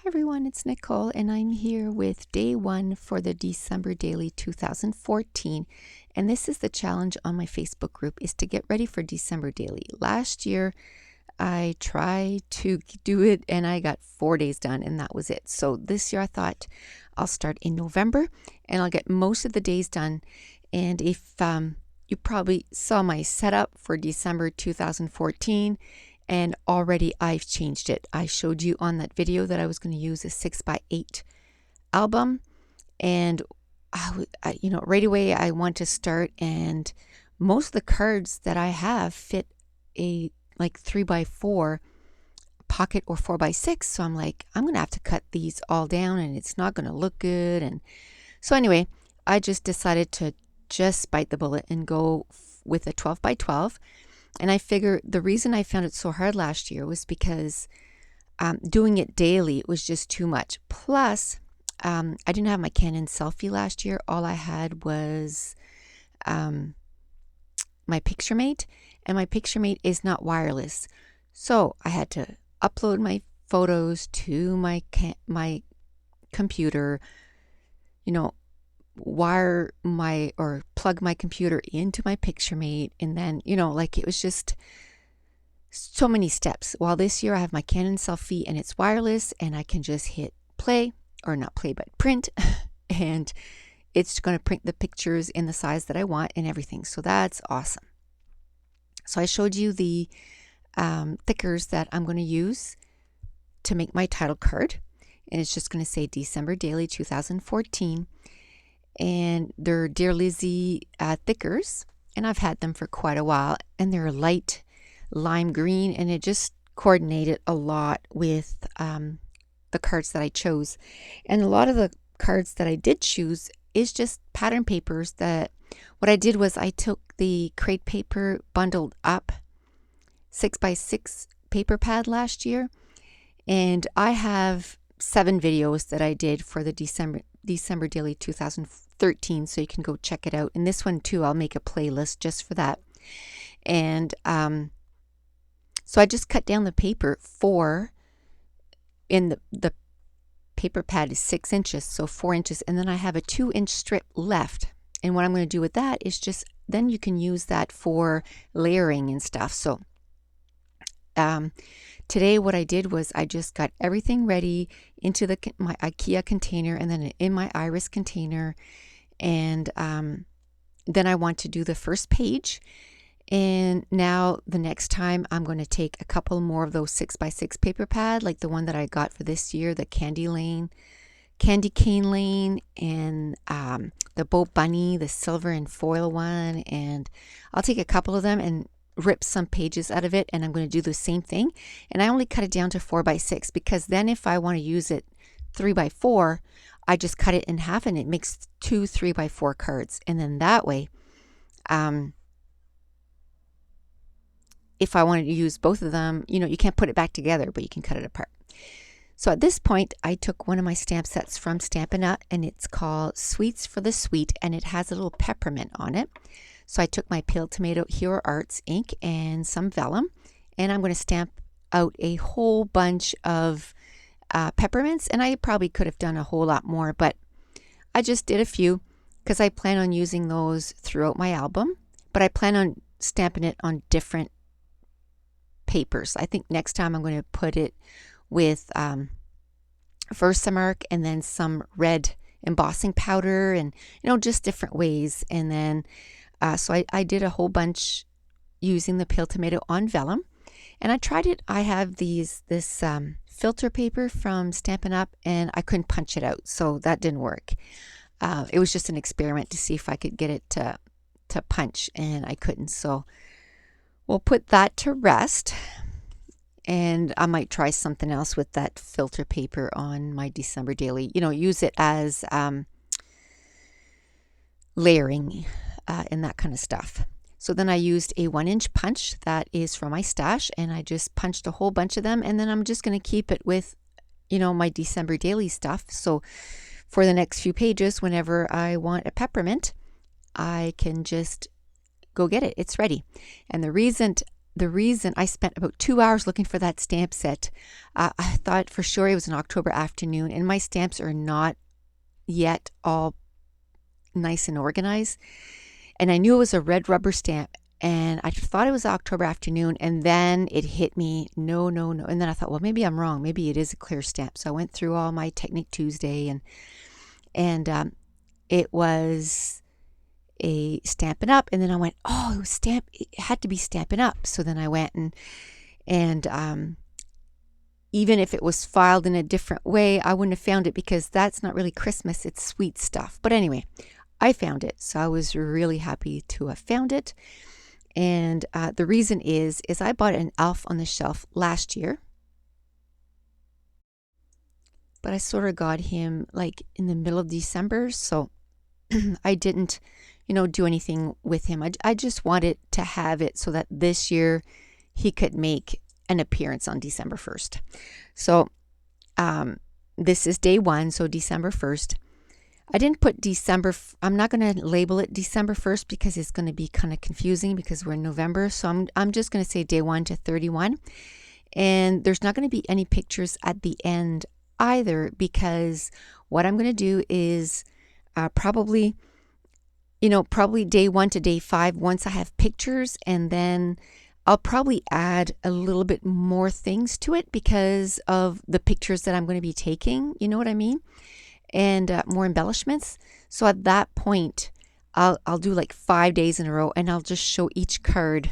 Hi everyone, it's Nicole and I'm here with day one for the December Daily 2014, and this is the challenge on my Facebook group is to get ready for December Daily. Last year I tried to do it and I got 4 days done and that was it. So this year I thought I'll start in November and I'll get most of the days done. And if you probably saw my setup for December 2014, and already I've changed it. I showed you on that video that I was going to use a 6x8 album, and right away I want to start, and most of the cards that I have fit a like 3x4 pocket or 4x6, so I'm like, I'm going to have to cut these all down and it's not going to look good. And so anyway, I just decided to just bite the bullet and go with a 12x12. And I figure the reason I found it so hard last year was because doing it daily was just too much. Plus, I didn't have my Canon selfie last year. All I had was my PictureMate, and my PictureMate is not wireless. So I had to upload my photos to my computer, wire or plug my computer into my PictureMate, and then it was just so many steps. While this year I have my Canon selfie and it's wireless and I can just hit play, or not play but print, and it's going to print the pictures in the size that I want and everything. So that's awesome. So I showed you the thickers that I'm going to use to make my title card, and it's just going to say December Daily 2014. And they're Dear Lizzie thickers, and I've had them for quite a while, and they're light lime green, and it just coordinated a lot with the cards that I chose. And a lot of the cards that I did choose is just pattern papers. That what I did was I took the crate paper bundled up 6x6 paper pad last year, and I have 7 videos that I did for the December Daily 2013, so you can go check it out. And this one too, I'll make a playlist just for that. And so I just cut down the paper in the paper pad is 6 inches, so 4 inches, and then I have a 2-inch strip left. And what I'm going to do with that is just, then you can use that for layering and stuff. So today what I did was I just got everything ready into my IKEA container, and then in my Iris container, and then I want to do the first page. And now the next time I'm going to take a couple more of those 6x6 paper pad, like the one that I got for this year, the Candy Cane Lane, and the Bo Bunny, the silver and foil one. And I'll take a couple of them and rip some pages out of it, and I'm going to do the same thing. And I only cut it down to 4x6, because then if I want to use it 3x4, I just cut it in half and it makes 2 3x4 cards. And then that way, if I wanted to use both of them, you can't put it back together, but you can cut it apart. So at this point, I took one of my stamp sets from Stampin' Up, and it's called Sweets for the Sweet, and it has a little peppermint on it. So I took my Pale Tomato Hero Arts ink and some vellum, and I'm going to stamp out a whole bunch of peppermints. And I probably could have done a whole lot more, but I just did a few because I plan on using those throughout my album. But I plan on stamping it on different papers. I think next time I'm going to put it with Versamark, and then some red embossing powder, and just different ways. And then so I did a whole bunch using the Pale Tomato on vellum, and I tried it. I have this filter paper from Stampin' Up, and I couldn't punch it out, so that didn't work. It was just an experiment to see if I could get it to punch, and I couldn't. So we'll put that to rest, and I might try something else with that filter paper on my December Daily. Use it as layering and that kind of stuff. So then I used a 1-inch punch that is from my stash, and I just punched a whole bunch of them, and then I'm just going to keep it with my December Daily stuff. So for the next few pages, whenever I want a peppermint, I can just go get it. It's ready. And the reason the reason I spent about 2 hours looking for that stamp set, I thought for sure it was an October afternoon, and my stamps are not yet all nice and organized. And I knew it was a red rubber stamp, and I thought it was October afternoon, and then it hit me, no, no, no. And then I thought, well, maybe I'm wrong. Maybe it is a clear stamp. So I went through all my Technique Tuesday, and it was a Stampin' Up. And then I went, oh, it had to be Stampin' Up. So then I went and even if it was filed in a different way, I wouldn't have found it, because that's not really Christmas. It's sweet stuff. But anyway, I found it. So I was really happy to have found it. And the reason is I bought an elf on the shelf last year, but I sort of got him like in the middle of December. So I didn't, do anything with him. I just wanted to have it so that this year he could make an appearance on December 1st. So this is day one, so December 1st. I didn't put December, I'm not going to label it December 1st because it's going to be kind of confusing because we're in November. So I'm just going to say day 1 to 31. And there's not going to be any pictures at the end either, because what I'm going to do is probably day 1 to day 5 once I have pictures, and then I'll probably add a little bit more things to it because of the pictures that I'm going to be taking. You know what I mean? And more embellishments. So at that point, I'll do like 5 days in a row, and I'll just show each card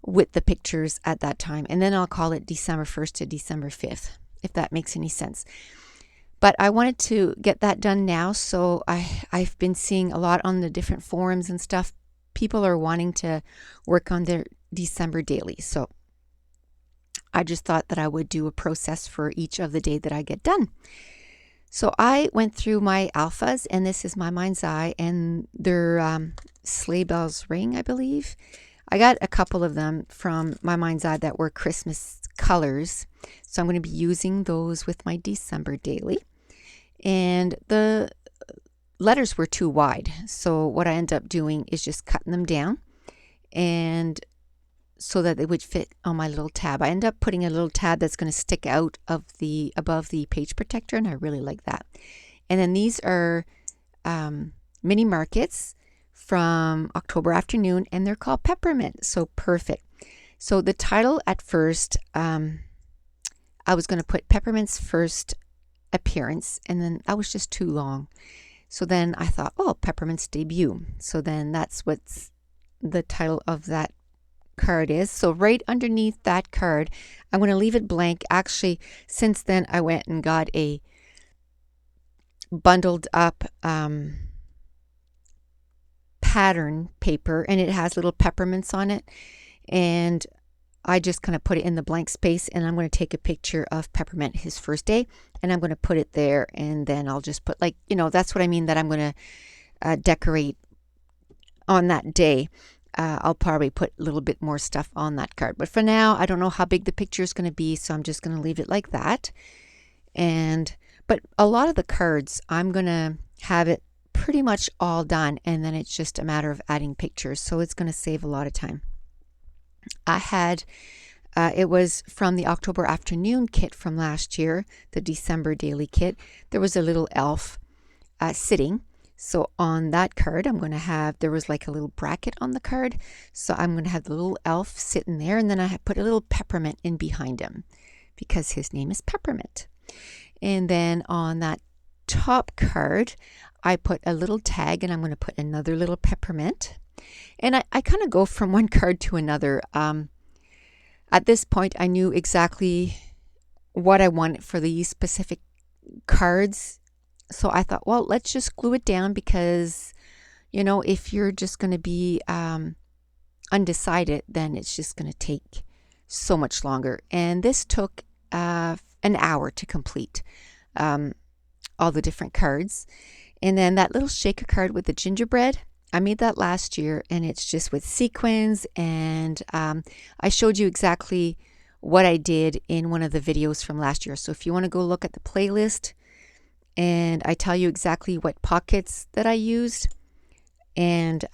with the pictures at that time. And then I'll call it December 1st to December 5th, if that makes any sense. But I wanted to get that done now. So I've been seeing a lot on the different forums and stuff. People are wanting to work on their December daily. So I just thought that I would do a process for each of the day that I get done. So I went through my alphas, and this is my mind's eye, and they're Sleigh Bells Ring, I believe. I got a couple of them from my mind's eye that were Christmas colors. So I'm going to be using those with my December daily. And the letters were too wide. So what I ended up doing is just cutting them down, and so that they would fit on my little tab. I ended up putting a little tab that's going to stick out of above the page protector, and I really like that. And then these are mini markets from October afternoon, and they're called Peppermint. So perfect. So the title at first, I was going to put Peppermint's first appearance, and then that was just too long. So then I thought, Peppermint's debut. So then that's what's the title of that card is. So right underneath that card, I'm going to leave it blank. Actually, since then I went and got a bundled up pattern paper, and it has little peppermints on it, and I just kind of put it in the blank space, and I'm going to take a picture of Peppermint his first day, and I'm going to put it there, and then I'll just put that's what I mean, that I'm going to decorate on that day. I'll probably put a little bit more stuff on that card. But for now, I don't know how big the picture is going to be, so I'm just going to leave it like that. But a lot of the cards, I'm going to have it pretty much all done, and then it's just a matter of adding pictures. So it's going to save a lot of time. I had, it was from the October afternoon kit from last year, the December daily kit. There was a little elf sitting. So on that card, there was like a little bracket on the card. So I'm going to have the little elf sitting there, and then I put a little peppermint in behind him because his name is Peppermint. And then on that top card, I put a little tag, and I'm going to put another little peppermint. And I kind of go from one card to another. At this point, I knew exactly what I wanted for these specific cards. So I thought, well, let's just glue it down, because, if you're just going to be undecided, then it's just going to take so much longer. And this took an hour to complete all the different cards. And then that little shaker card with the gingerbread, I made that last year, and it's just with sequins. And I showed you exactly what I did in one of the videos from last year. So if you want to go look at the playlist, and I tell you exactly what pockets that I used, and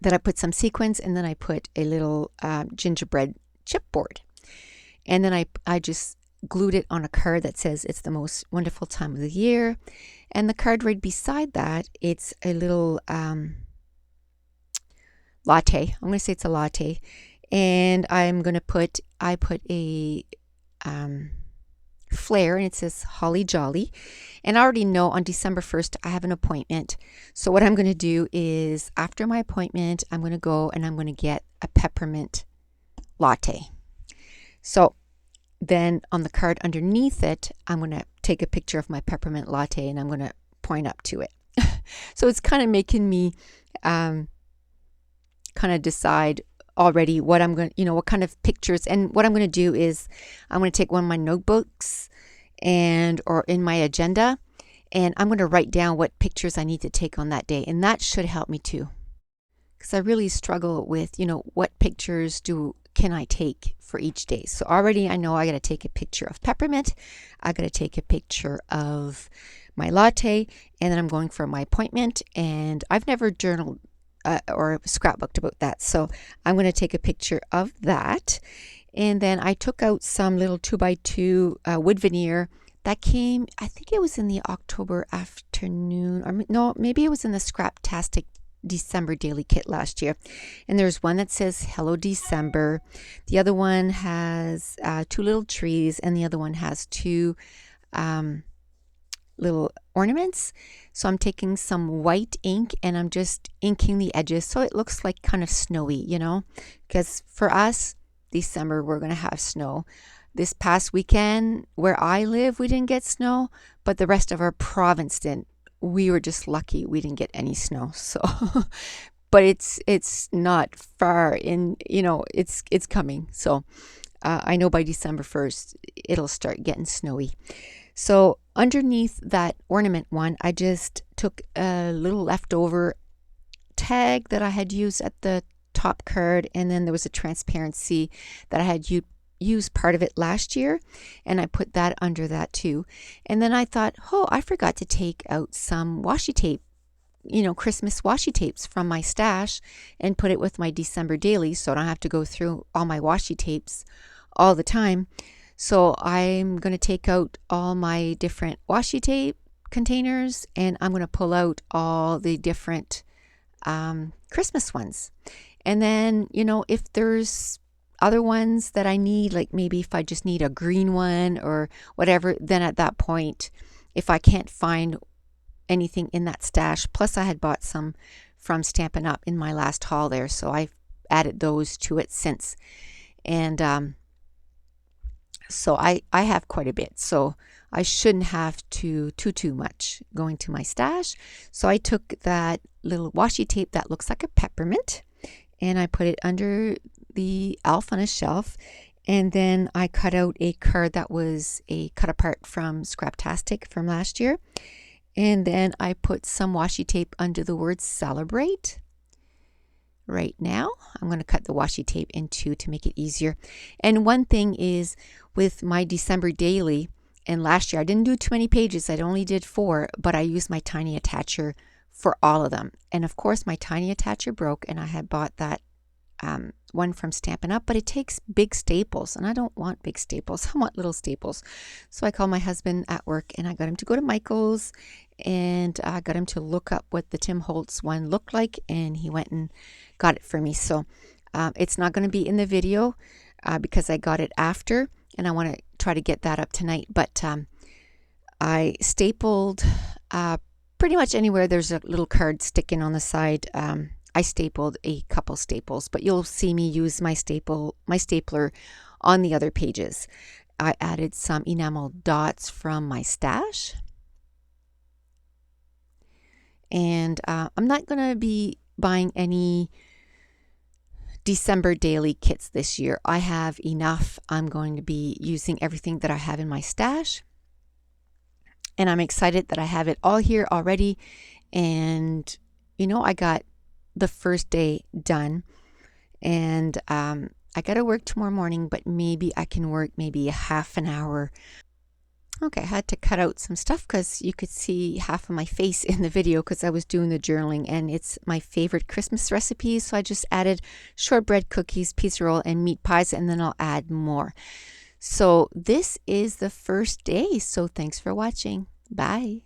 Then I put some sequins, and then I put a little gingerbread chipboard. And then I just glued it on a card that says it's the most wonderful time of the year. And the card right beside that, it's a little latte. I'm going to say it's a latte. And I put a flare, and it says Holly Jolly. And I already know on December 1st I have an appointment. So what I'm going to do is, after my appointment, I'm going to go and I'm going to get a peppermint latte. So then on the card underneath it, I'm going to take a picture of my peppermint latte, and I'm going to point up to it. So it's kind of making me kind of decide already what I'm going to, what kind of pictures. And what I'm going to do is I'm going to take one of my notebooks or in my agenda, and I'm going to write down what pictures I need to take on that day. And that should help me too, because I really struggle with, what pictures can I take for each day. So already I know I got to take a picture of peppermint. I got to take a picture of my latte, and then I'm going for my appointment. And I've never journaled or scrapbooked about that. So I'm going to take a picture of that. And then I took out some little 2x2 wood veneer that came, I think it was in the October afternoon, or no, maybe it was in the Scraptastic December daily kit last year. And there's one that says Hello December. The other one has 2 little trees, and the other one has 2 little ornaments. So I'm taking some white ink, and I'm just inking the edges so it looks like kind of snowy, because for us, December, we're going to have snow. This past weekend where I live, we didn't get snow, but the rest of our province didn't. We were just lucky we didn't get any snow. So but it's not far in, it's coming. So I know by December 1st it'll start getting snowy. So underneath that ornament one, I just took a little leftover tag that I had used at the top card, and then there was a transparency that I had used part of it last year, and I put that under that too. And then I thought, I forgot to take out some washi tape, Christmas washi tapes from my stash, and put it with my December daily, so I don't have to go through all my washi tapes all the time. So I'm going to take out all my different washi tape containers, and I'm going to pull out all the different Christmas ones. And then, if there's other ones that I need, like maybe if I just need a green one or whatever, then at that point, if I can't find anything in that stash, plus I had bought some from Stampin' Up! In my last haul there, so I've added those to it since. And so I have quite a bit, so I shouldn't have too much going to my stash. So I took that little washi tape that looks like a peppermint, and I put it under the elf on a shelf. And then I cut out a card that was a cut apart from Scraptastic from last year. And then I put some washi tape under the word celebrate. Right now, I'm going to cut the washi tape in 2 to make it easier. And one thing is, with my December daily, and last year I didn't do too many pages, I only did 4, but I used my tiny attacher for all of them. And of course my tiny attacher broke, and I had bought that one from Stampin' Up, but it takes big staples, and I don't want big staples. I want little staples. So I called my husband at work, and I got him to go to Michael's, and I got him to look up what the Tim Holtz one looked like, and he went and got it for me. So it's not going to be in the video because I got it after, and I want to try to get that up tonight. But I stapled pretty much anywhere there's a little card sticking on the side. I stapled a couple staples, but you'll see me use my stapler on the other pages. I added some enamel dots from my stash. And I'm not going to be buying any December daily kits this year. I have enough. I'm going to be using everything that I have in my stash. And I'm excited that I have it all here already. And, I got the first day done. And I got to work tomorrow morning, but maybe I can work maybe a half an hour Okay, I had to cut out some stuff because you could see half of my face in the video because I was doing the journaling, and it's my favorite Christmas recipes. So I just added shortbread cookies, pizza roll, and meat pies, and then I'll add more. So this is the first day. So thanks for watching. Bye.